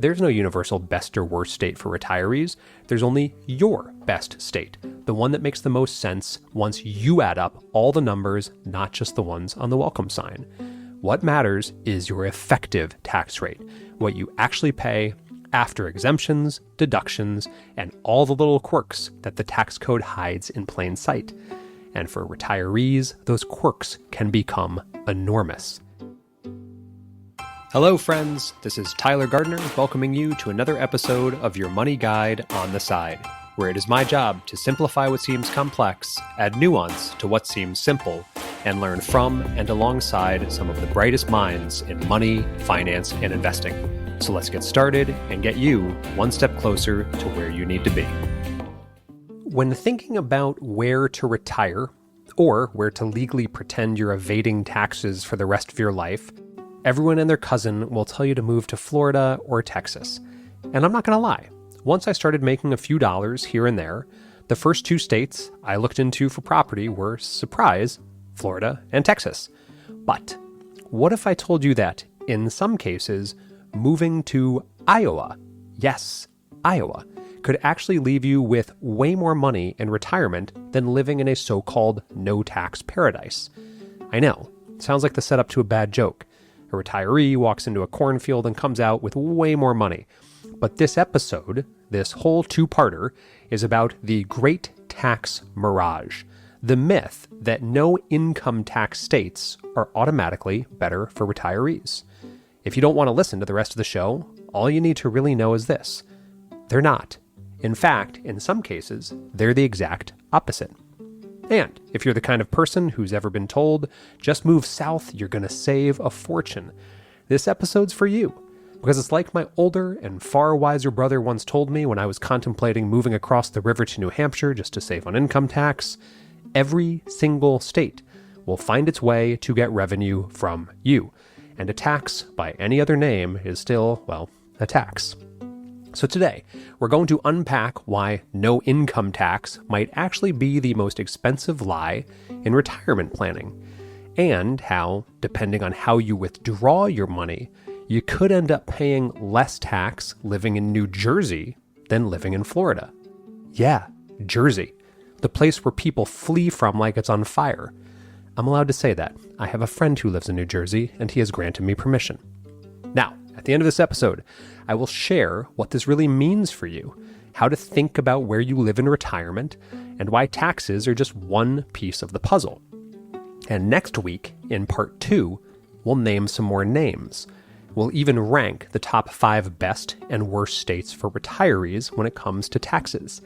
There's no universal best or worst state for retirees. There's only your best state, the one that makes the most sense once you add up all the numbers, not just the ones on the welcome sign. What matters is your effective tax rate, what you actually pay after exemptions, deductions, and all the little quirks that the tax code hides in plain sight. And for retirees, those quirks can become enormous. Hello, friends. This is Tyler Gardner welcoming you to another episode of your Money Guide on the Side, where it is my job to simplify what seems complex, add nuance to what seems simple, and learn from and alongside some of the brightest minds in money, finance, and investing. So let's get started and get you one step closer to where you need to be. When thinking about where to retire, or where to legally pretend you're evading taxes for the rest of your life, everyone and their cousin will tell you to move to Florida or Texas. And I'm not going to lie. Once I started making a few dollars here and there, the first two states I looked into for property were, surprise, Florida and Texas. But what if I told you that, in some cases, moving to Iowa, yes, Iowa, could actually leave you with way more money in retirement than living in a so-called no-tax paradise? I know, sounds like the setup to a bad joke. A retiree walks into a cornfield and comes out with way more money. But this episode, this whole two-parter, is about the Great Tax Mirage, the myth that no income tax states are automatically better for retirees. If you don't want to listen to the rest of the show, all you need to really know is this: they're not. In fact, in some cases, they're the exact opposite. And if you're the kind of person who's ever been told, just move south, you're going to save a fortune, this episode's for you. Because it's like my older and far wiser brother once told me when I was contemplating moving across the river to New Hampshire just to save on income tax: every single state will find its way to get revenue from you. And a tax by any other name is still, well, a tax. So today, we're going to unpack why no income tax might actually be the most expensive lie in retirement planning, and how, depending on how you withdraw your money, you could end up paying less tax living in New Jersey than living in Florida. Yeah, Jersey, the place where people flee from like it's on fire. I'm allowed to say that. I have a friend who lives in New Jersey, and he has granted me permission. Now, at the end of this episode, I will share what this really means for you, how to think about where you live in retirement, and why taxes are just one piece of the puzzle. And next week, in part 2, we'll name some more names. We'll even rank the top 5 best and worst states for retirees when it comes to taxes.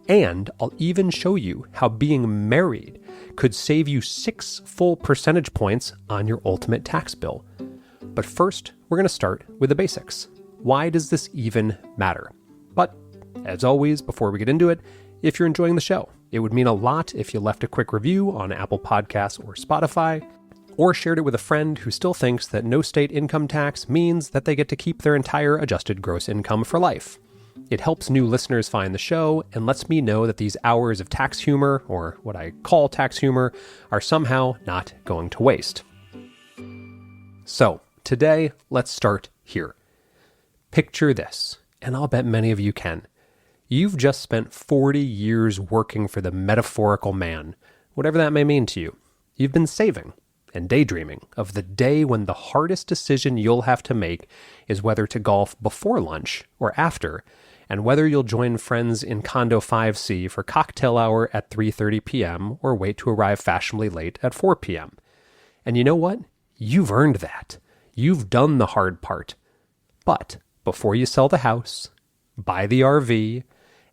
And I'll even show you how being married could save you 6 full percentage points on your ultimate tax bill. But first, we're going to start with the basics. Why does this even matter? But, as always, before we get into it, if you're enjoying the show, it would mean a lot if you left a quick review on Apple Podcasts or Spotify, or shared it with a friend who still thinks that no state income tax means that they get to keep their entire adjusted gross income for life. It helps new listeners find the show and lets me know that these hours of tax humor, or what I call tax humor, are somehow not going to waste. So, today, let's start here. Picture this, and I'll bet many of you can. You've just spent 40 years working for the metaphorical man, whatever that may mean to you. You've been saving and daydreaming of the day when the hardest decision you'll have to make is whether to golf before lunch or after, and whether you'll join friends in Condo 5C for cocktail hour at 3:30 p.m. or wait to arrive fashionably late at 4 p.m. And you know what? You've earned that. You've done the hard part. But before you sell the house, buy the RV,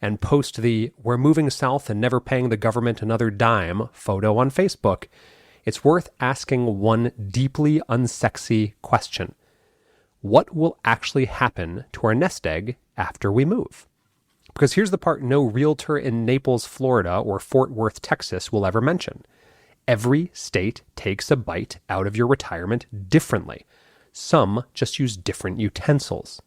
and post the "we're moving south and never paying the government another dime" photo on Facebook, it's worth asking one deeply unsexy question. What will actually happen to our nest egg after we move? Because here's the part no realtor in Naples, Florida, or Fort Worth, Texas will ever mention. Every state takes a bite out of your retirement differently. Some just use different utensils.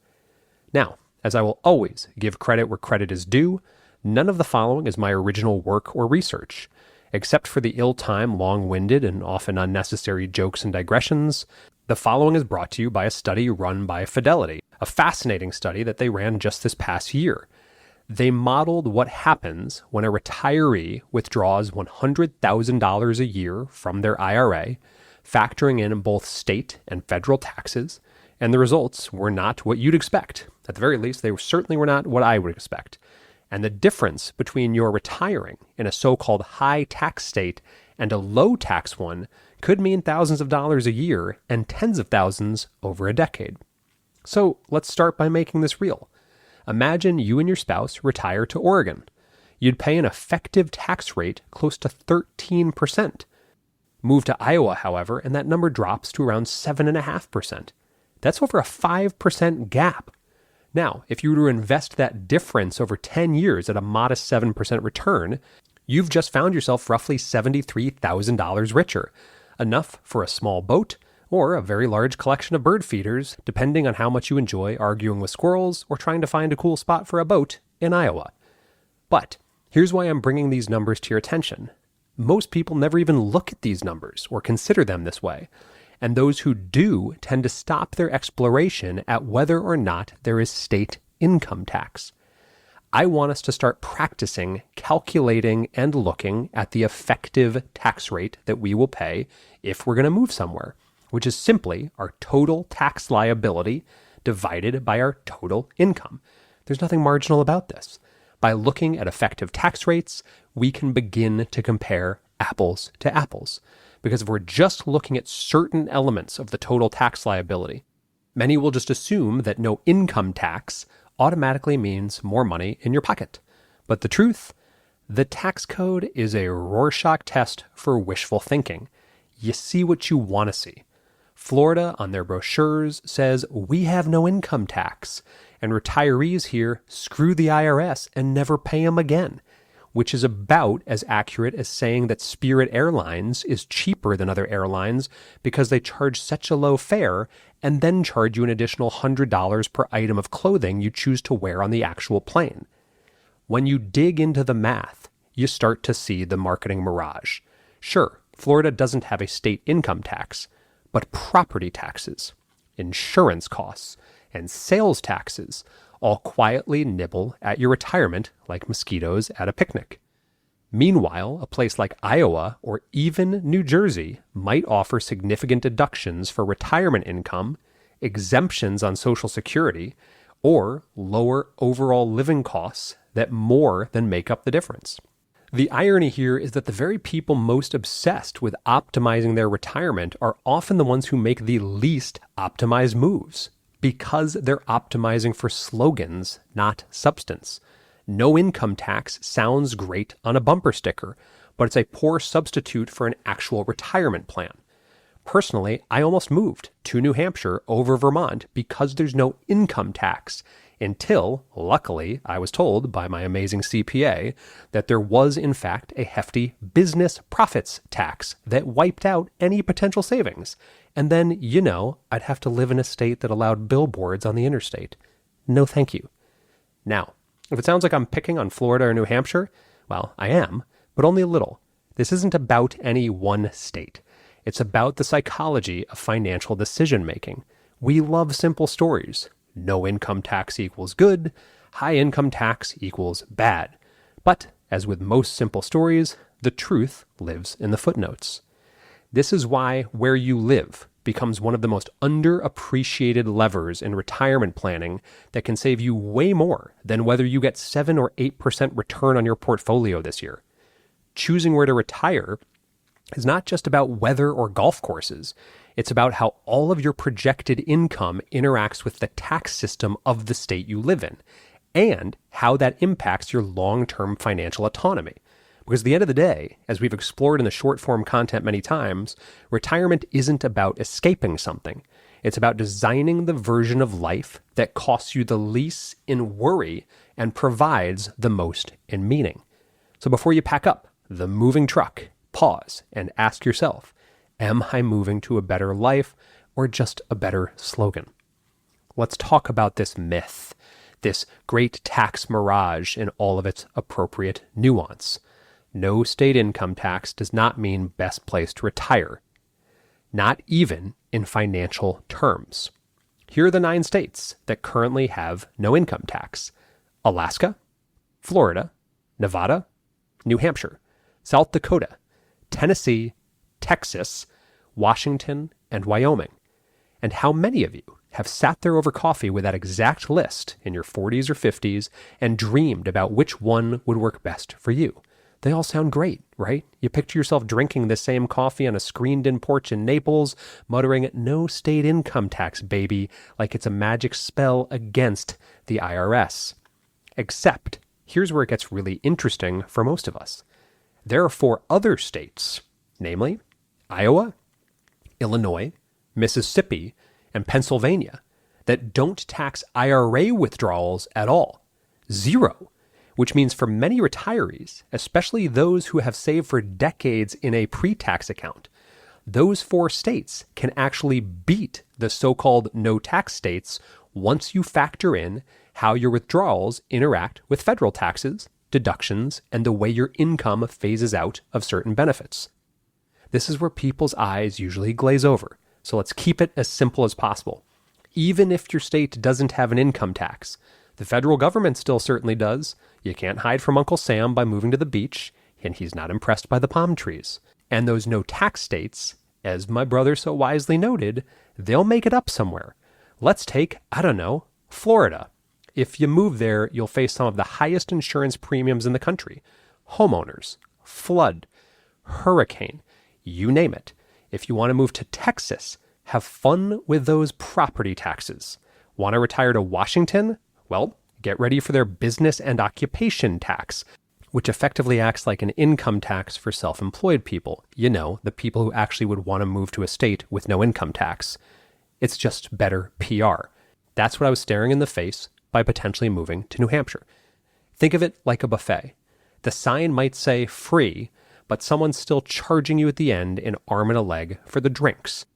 Now, as I will always give credit where credit is due, none of the following is my original work or research. Except for the ill-timed, long-winded, and often unnecessary jokes and digressions, The following is brought to you by a study run by Fidelity, a fascinating study that they ran just this past year. They modeled what happens when a retiree withdraws $100,000 a year from their IRA, factoring in both state and federal taxes, and the results were not what you'd expect. At the very least, they certainly were not what I would expect. And the difference between your retiring in a so-called high tax state and a low tax one could mean thousands of dollars a year and tens of thousands over a decade. So let's start by making this real. Imagine you and your spouse retire to Oregon. You'd pay an effective tax rate close to 13%. Move to Iowa, however, and that number drops to around 7.5%. That's over a 5% gap. Now, if you were to invest that difference over 10 years at a modest 7% return, you've just found yourself roughly $73,000 richer, enough for a small boat or a very large collection of bird feeders, depending on how much you enjoy arguing with squirrels or trying to find a cool spot for a boat in Iowa. But here's why I'm bringing these numbers to your attention. Most people never even look at these numbers or consider them this way. And those who do tend to stop their exploration at whether or not there is state income tax. I want us to start practicing calculating and looking at the effective tax rate that we will pay if we're going to move somewhere, which is simply our total tax liability divided by our total income. There's nothing marginal about this. By looking at effective tax rates, we can begin to compare apples to apples. Because if we're just looking at certain elements of the total tax liability, many will just assume that no income tax automatically means more money in your pocket. But the truth, the tax code is a Rorschach test for wishful thinking. You see what you want to see. Florida, on their brochures, says we have no income tax, and retirees here screw the IRS and never pay them again, which is about as accurate as saying that Spirit Airlines is cheaper than other airlines because they charge such a low fare and then charge you an additional $100 per item of clothing you choose to wear on the actual plane. When you dig into the math, you start to see the marketing mirage. Sure, Florida doesn't have a state income tax, but property taxes, insurance costs, and sales taxes all quietly nibble at your retirement like mosquitoes at a picnic. Meanwhile, a place like Iowa or even New Jersey might offer significant deductions for retirement income, exemptions on Social Security, or lower overall living costs that more than make up the difference. The irony here is that the very people most obsessed with optimizing their retirement are often the ones who make the least optimized moves, because they're optimizing for slogans, not substance. No income tax sounds great on a bumper sticker, but it's a poor substitute for an actual retirement plan. Personally, I almost moved to New Hampshire over Vermont because there's no income tax, until, luckily, I was told by my amazing CPA that there was, in fact, a hefty business profits tax that wiped out any potential savings. And then, I'd have to live in a state that allowed billboards on the interstate. No thank you. Now, if it sounds like I'm picking on Florida or New Hampshire, well, I am, but only a little. This isn't about any one state. It's about the psychology of financial decision-making. We love simple stories. No income tax equals good. High income tax equals bad. But, as with most simple stories, the truth lives in the footnotes. This is why where you live becomes one of the most underappreciated levers in retirement planning that can save you way more than whether you get 7 or 8% return on your portfolio this year. Choosing where to retire is not just about weather or golf courses. It's about how all of your projected income interacts with the tax system of the state you live in, and how that impacts your long-term financial autonomy. Because at the end of the day, as we've explored in the short-form content many times, retirement isn't about escaping something. It's about designing the version of life that costs you the least in worry and provides the most in meaning. So before you pack up the moving truck, pause and ask yourself, am I moving to a better life or just a better slogan? Let's talk about this myth, this great tax mirage in all of its appropriate nuance. No state income tax does not mean best place to retire. Not even in financial terms. Here are the 9 states that currently have no income tax: Alaska, Florida, Nevada, New Hampshire, South Dakota, Tennessee, Texas, Washington, and Wyoming. And how many of you have sat there over coffee with that exact list in your 40s or 50s and dreamed about which one would work best for you? They all sound great, right? You picture yourself drinking the same coffee on a screened-in porch in Naples, muttering, "No state income tax, baby," like it's a magic spell against the IRS. Except, here's where it gets really interesting for most of us. There are 4 other states, namely Iowa, Illinois, Mississippi, and Pennsylvania, that don't tax IRA withdrawals at all. 0. Which means for many retirees, especially those who have saved for decades in a pre-tax account, those 4 states can actually beat the so-called no-tax states once you factor in how your withdrawals interact with federal taxes, deductions, and the way your income phases out of certain benefits. This is where people's eyes usually glaze over, so let's keep it as simple as possible. Even if your state doesn't have an income tax, the federal government still certainly does. You can't hide from Uncle Sam by moving to the beach, and he's not impressed by the palm trees. And those no-tax states, as my brother so wisely noted, they'll make it up somewhere. Let's take, Florida. If you move there, you'll face some of the highest insurance premiums in the country. Homeowners, flood, hurricane, you name it. If you want to move to Texas, have fun with those property taxes. Want to retire to Washington? Well, get ready for their business and occupation tax, which effectively acts like an income tax for self-employed people. The people who actually would want to move to a state with no income tax. It's just better PR. That's what I was staring in the face by potentially moving to New Hampshire. Think of it like a buffet. The sign might say free, but someone's still charging you at the end an arm and a leg for the drinks.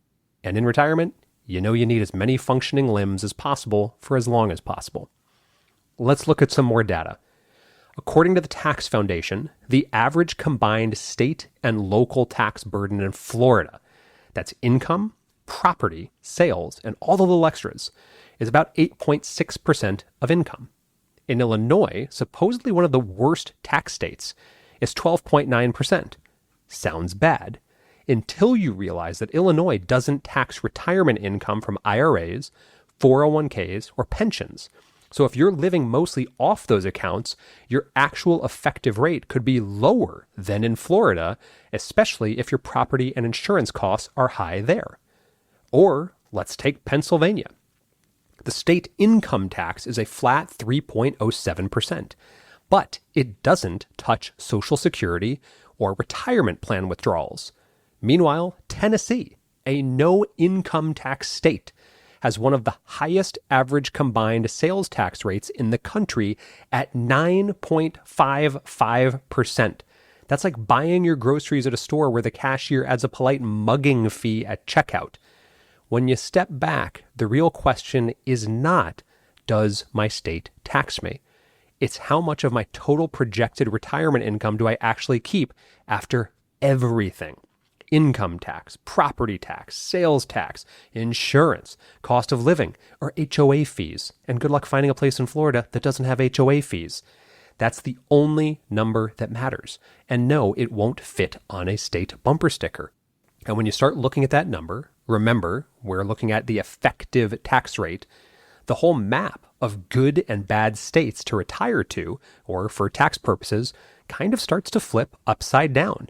And in retirement, you need as many functioning limbs as possible for as long as possible. Let's look at some more data. According to the Tax Foundation, the average combined state and local tax burden in Florida, that's income, property, sales, and all the little extras, is about 8.6% of income. In Illinois, supposedly one of the worst tax states, is 12.9%. Sounds bad, until you realize that Illinois doesn't tax retirement income from IRAs, 401ks, or pensions. So if you're living mostly off those accounts, your actual effective rate could be lower than in Florida, especially if your property and insurance costs are high there. Or let's take Pennsylvania. The state income tax is a flat 3.07%, but it doesn't touch Social Security or retirement plan withdrawals. Meanwhile, Tennessee, a no-income tax state, has one of the highest average combined sales tax rates in the country at 9.55%. That's like buying your groceries at a store where the cashier adds a polite mugging fee at checkout. When you step back, the real question is not, does my state tax me? It's how much of my total projected retirement income do I actually keep after everything? Income tax, property tax, sales tax, insurance, cost of living, or HOA fees. And good luck finding a place in Florida that doesn't have HOA fees. That's the only number that matters. And no, it won't fit on a state bumper sticker. And when you start looking at that number, remember, we're looking at the effective tax rate. The whole map of good and bad states to retire to, or for tax purposes, kind of starts to flip upside down.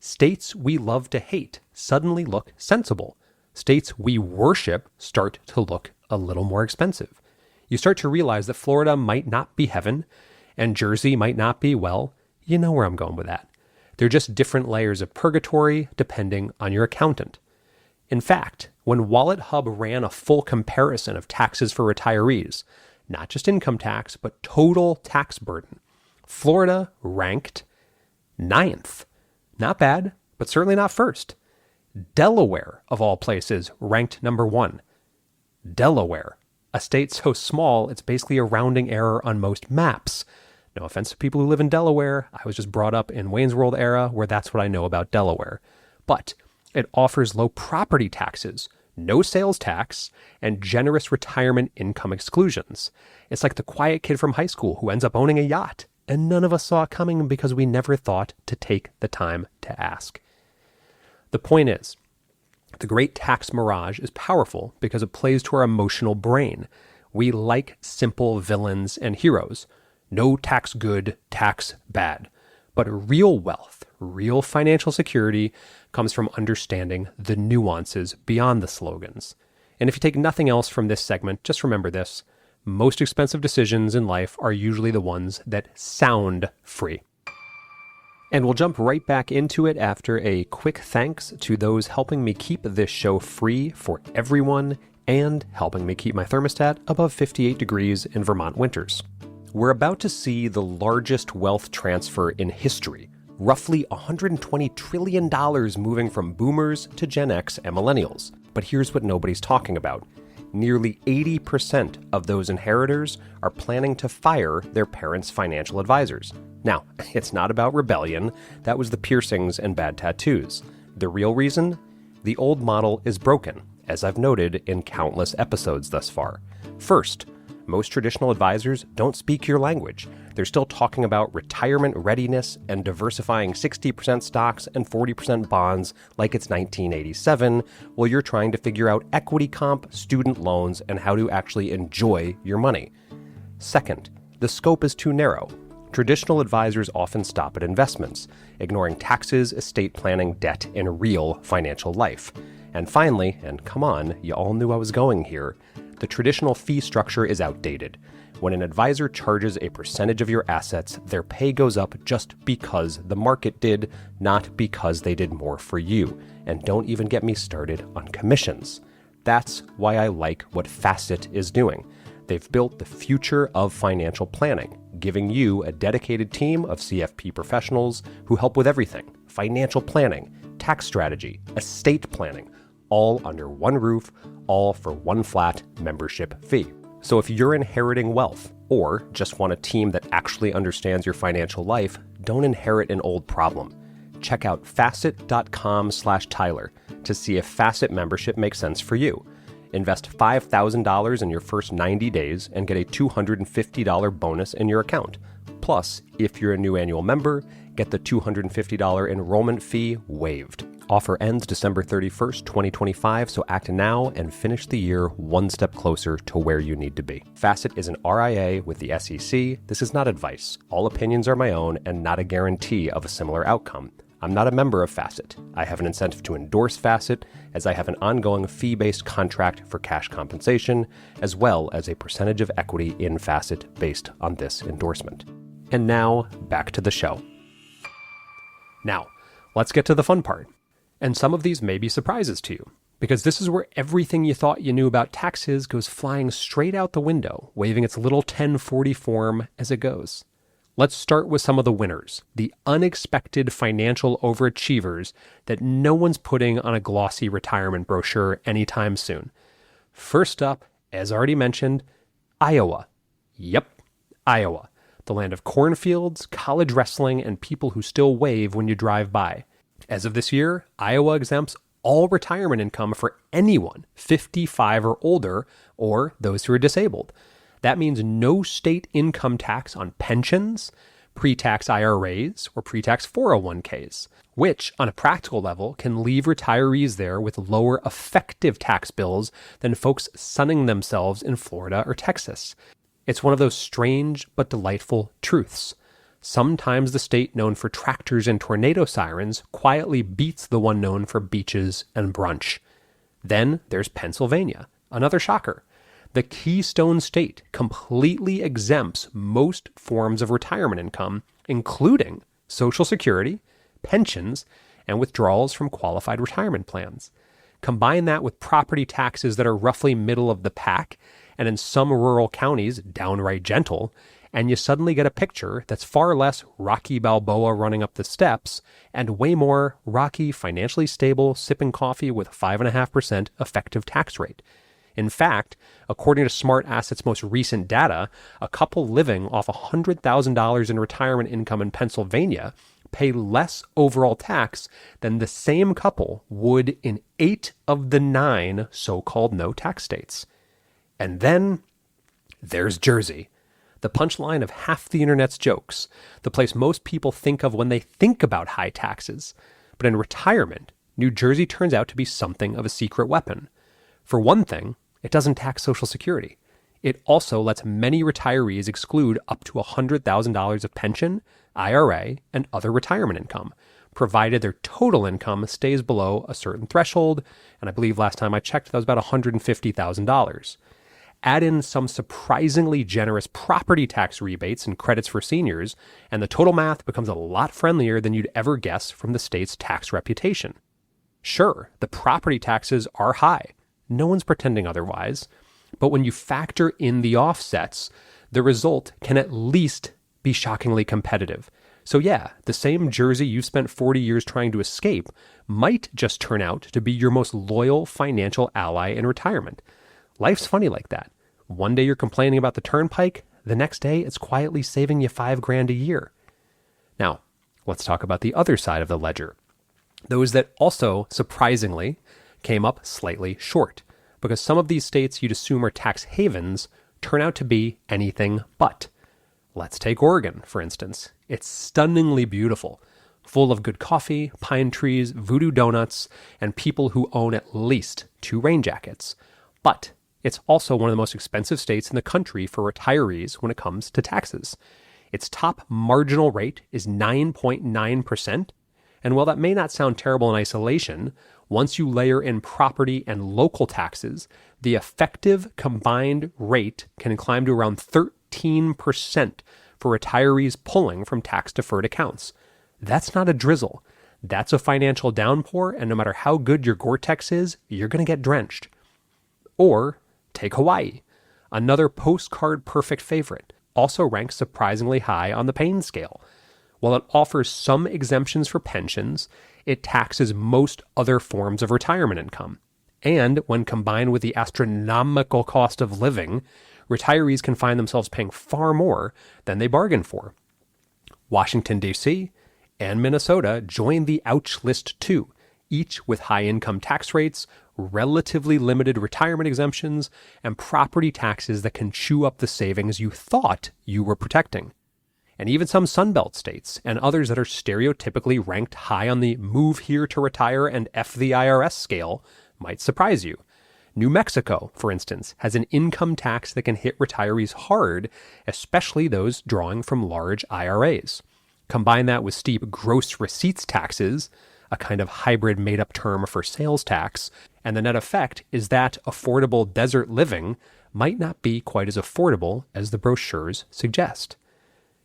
States we love to hate suddenly look sensible. States we worship start to look a little more expensive. You start to realize that Florida might not be heaven, and Jersey might not be, well, you know where I'm going with that. They're just different layers of purgatory depending on your accountant. In fact, when WalletHub ran a full comparison of taxes for retirees, not just income tax, but total tax burden, Florida ranked 9th. Not bad, but certainly not first. Delaware, of all places, ranked number 1. Delaware, a state so small it's basically a rounding error on most maps. No offense to people who live in Delaware. I was just brought up in Wayne's World era where that's what I know about Delaware. But it offers low property taxes, no sales tax, and generous retirement income exclusions. It's like the quiet kid from high school who ends up owning a yacht, and none of us saw it coming because we never thought to take the time to ask. The point is, the Great Tax Mirage is powerful because it plays to our emotional brain. We like simple villains and heroes. No tax good, tax bad. But real wealth, real financial security comes from understanding the nuances beyond the slogans. And if you take nothing else from this segment, just remember this. Most expensive decisions in life are usually the ones that sound free. And we'll jump right back into it after a quick thanks to those helping me keep this show free for everyone and helping me keep my thermostat above 58 degrees in Vermont winters. We're about to see the largest wealth transfer in history, roughly $120 trillion moving from boomers to Gen X and millennials. But here's what nobody's talking about. Nearly 80% of those inheritors are planning to fire their parents' financial advisors. Now, it's not about rebellion. That was the piercings and bad tattoos. The real reason? The old model is broken, as I've noted in countless episodes thus far. First, most traditional advisors don't speak your language. They're still talking about retirement readiness and diversifying 60% stocks and 40% bonds like it's 1987, while you're trying to figure out equity comp, student loans, and how to actually enjoy your money. Second, the scope is too narrow. Traditional advisors often stop at investments, ignoring taxes, estate planning, debt, and real financial life. And finally, and come on, you all knew I was going here, the traditional fee structure is outdated. When an advisor charges a percentage of your assets, their pay goes up just because the market did, not because they did more for you. And don't even get me started on commissions. That's why I like what Facet is doing. They've built the future of financial planning, giving you a dedicated team of CFP professionals who help with everything: financial planning, tax strategy, estate planning, all under one roof, all for one flat membership fee. So if you're inheriting wealth or just want a team that actually understands your financial life, don't inherit an old problem. Check out facet.com/Tyler to see if Facet membership makes sense for you. Invest $5,000 in your first 90 days and get a $250 bonus in your account. Plus, if you're a new annual member, get the $250 enrollment fee waived. Offer ends December 31st, 2025, so act now and finish the year one step closer to where you need to be. Facet is an RIA with the SEC. This is not advice. All opinions are my own and not a guarantee of a similar outcome. I'm not a member of Facet. I have an incentive to endorse Facet, as I have an ongoing fee-based contract for cash compensation, as well as a percentage of equity in Facet based on this endorsement. And now, back to the show. Now, let's get to the fun part. And some of these may be surprises to you, because this is where everything you thought you knew about taxes goes flying straight out the window, waving its little 1040 form as it goes. Let's start with some of the winners, the unexpected financial overachievers that no one's putting on a glossy retirement brochure anytime soon. First up, as already mentioned, Iowa. Yep, Iowa, the land of cornfields, college wrestling, and people who still wave when you drive by. As of this year, Iowa exempts all retirement income for anyone 55 or older, or those who are disabled. That means no state income tax on pensions, pre-tax IRAs, or pre-tax 401ks, which, on a practical level, can leave retirees there with lower effective tax bills than folks sunning themselves in Florida or Texas. It's one of those strange but delightful truths. Sometimes the state known for tractors and tornado sirens quietly beats the one known for beaches and brunch. Then there's Pennsylvania, another shocker. The Keystone State completely exempts most forms of retirement income, including Social Security, pensions, and withdrawals from qualified retirement plans. Combine that with property taxes that are roughly middle of the pack, and in some rural counties, downright gentle, and you suddenly get a picture that's far less Rocky Balboa running up the steps and way more Rocky, financially stable, sipping coffee with a 5.5% effective tax rate. In fact, according to Smart Asset's most recent data, a couple living off $100,000 in retirement income in Pennsylvania pay less overall tax than the same couple would in 8 of the 9 so-called no-tax states. And then there's Jersey, the punchline of half the internet's jokes, the place most people think of when they think about high taxes. But in retirement, New Jersey turns out to be something of a secret weapon. For one thing, it doesn't tax Social Security. It also lets many retirees exclude up to $100,000 of pension, IRA, and other retirement income, provided their total income stays below a certain threshold, and I believe last time I checked that was about $150,000. Add in some surprisingly generous property tax rebates and credits for seniors, and the total math becomes a lot friendlier than you'd ever guess from the state's tax reputation. Sure, the property taxes are high. No one's pretending otherwise. But when you factor in the offsets, the result can at least be shockingly competitive. So yeah, the same Jersey you've spent 40 years trying to escape might just turn out to be your most loyal financial ally in retirement. Life's funny like that. One day you're complaining about the turnpike, the next day it's quietly saving you $5,000 a year. Now, let's talk about the other side of the ledger. Those that also, surprisingly, came up slightly short, because some of these states you'd assume are tax havens turn out to be anything but. Let's take Oregon, for instance. It's stunningly beautiful, full of good coffee, pine trees, voodoo donuts, and people who own at least 2 rain jackets. But it's also one of the most expensive states in the country for retirees when it comes to taxes. Its top marginal rate is 9.9%, and while that may not sound terrible in isolation, once you layer in property and local taxes, the effective combined rate can climb to around 13% for retirees pulling from tax-deferred accounts. That's not a drizzle. That's a financial downpour, and no matter how good your Gore-Tex is, you're going to get drenched. Or take Hawaii, another postcard perfect favorite, also ranks surprisingly high on the pain scale. While it offers some exemptions for pensions, it taxes most other forms of retirement income. And when combined with the astronomical cost of living, retirees can find themselves paying far more than they bargained for. Washington, D.C. and Minnesota joined the ouch list too, each with high income tax rates, relatively limited retirement exemptions, and property taxes that can chew up the savings you thought you were protecting. And even some Sunbelt states and others that are stereotypically ranked high on the move here to retire and F the IRS scale might surprise you. New Mexico, for instance, has an income tax that can hit retirees hard, especially those drawing from large IRAs. Combine that with steep gross receipts taxes, a kind of hybrid made-up term for sales tax, and the net effect is that affordable desert living might not be quite as affordable as the brochures suggest.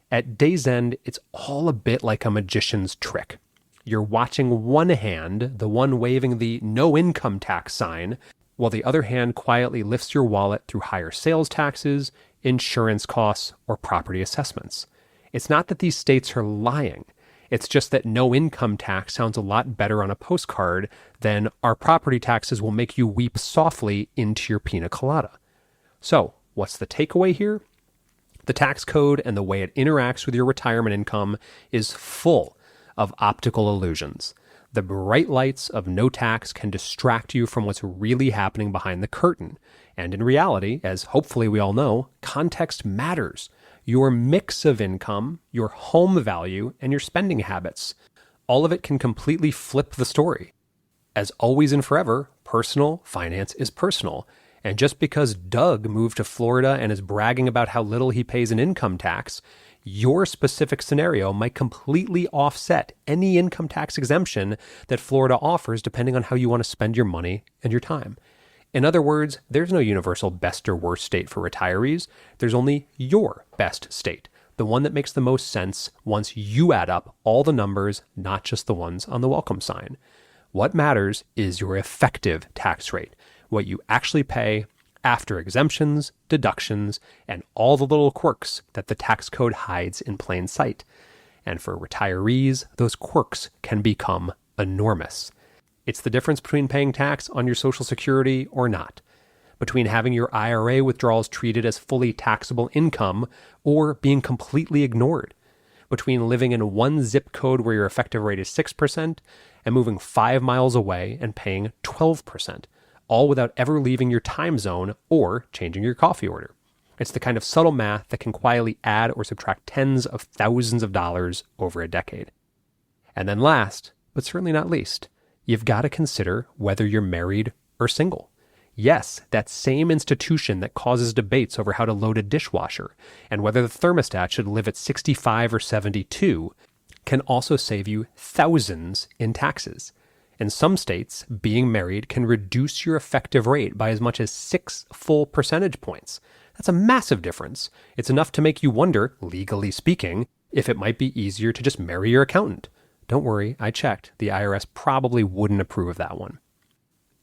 At day's end, it's all a bit like a magician's trick. You're watching one hand, the one waving the no income tax sign, while the other hand quietly lifts your wallet through higher sales taxes, insurance costs, or property assessments. It's not that these states are lying. It's just that no income tax sounds a lot better on a postcard than our property taxes will make you weep softly into your pina colada. So, what's the takeaway here? The tax code and the way it interacts with your retirement income is full of optical illusions. The bright lights of no tax can distract you from what's really happening behind the curtain. And in reality, as hopefully we all know, context matters. Your mix of income, your home value, and your spending habits. All of it can completely flip the story. As always and forever, personal finance is personal. And just because Doug moved to Florida and is bragging about how little he pays in income tax, your specific scenario might completely offset any income tax exemption that Florida offers depending on how you want to spend your money and your time. In other words, there's no universal best or worst state for retirees. There's only your best state, the one that makes the most sense once you add up all the numbers, not just the ones on the welcome sign. What matters is your effective tax rate, what you actually pay after exemptions, deductions, and all the little quirks that the tax code hides in plain sight. And for retirees, those quirks can become enormous. It's the difference between paying tax on your Social Security or not, between having your IRA withdrawals treated as fully taxable income or being completely ignored. between living in one zip code where your effective rate is 6% and moving 5 miles away and paying 12%, all without ever leaving your time zone or changing your coffee order. It's the kind of subtle math that can quietly add or subtract tens of thousands of dollars over a decade. And then last, but certainly not least, you've got to consider whether you're married or single. Yes, that same institution that causes debates over how to load a dishwasher and whether the thermostat should live at 65 or 72 can also save you thousands in taxes. In some states, being married can reduce your effective rate by as much as 6 full percentage points. That's a massive difference. It's enough to make you wonder, legally speaking, if it might be easier to just marry your accountant. Don't worry, I checked. The IRS probably wouldn't approve of that one.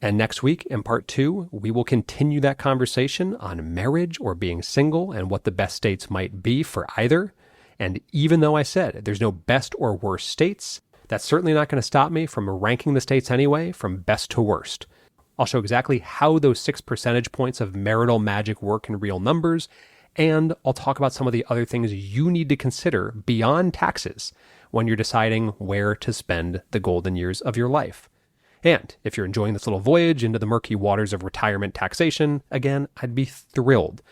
And next week, in part 2, we will continue that conversation on marriage or being single and what the best states might be for either. And even though I said there's no best or worst states, that's certainly not going to stop me from ranking the states anyway from best to worst. I'll show exactly how those 6 percentage points of marital magic work in real numbers, and I'll talk about some of the other things you need to consider beyond taxes when you're deciding where to spend the golden years of your life. And if you're enjoying this little voyage into the murky waters of retirement taxation, again, I'd be thrilled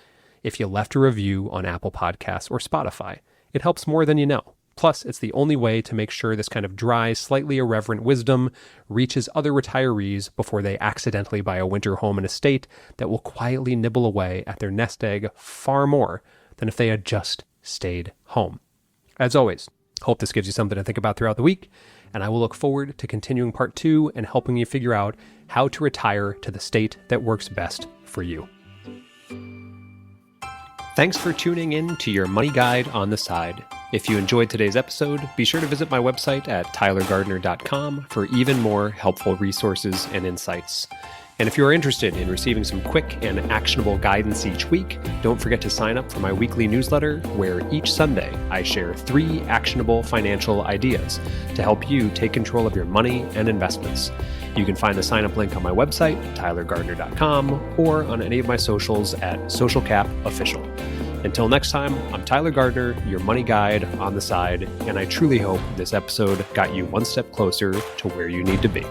if you left a review on Apple Podcasts or Spotify. It helps more than you know. Plus, it's the only way to make sure this kind of dry, slightly irreverent wisdom reaches other retirees before they accidentally buy a winter home in a state that will quietly nibble away at their nest egg far more than if they had just stayed home. As always, hope this gives you something to think about throughout the week, and I will look forward to continuing part 2 and helping you figure out how to retire to the state that works best for you. Thanks for tuning in to your Money Guide on the Side. If you enjoyed today's episode, be sure to visit my website at tylergardner.com for even more helpful resources and insights. And if you are interested in receiving some quick and actionable guidance each week, don't forget to sign up for my weekly newsletter, where each Sunday I share 3 actionable financial ideas to help you take control of your money and investments. You can find the sign-up link on my website, tylergardner.com, or on any of my socials at socialcapofficial. Until next time, I'm Tyler Gardner, your money guide on the side, and I truly hope this episode got you one step closer to where you need to be.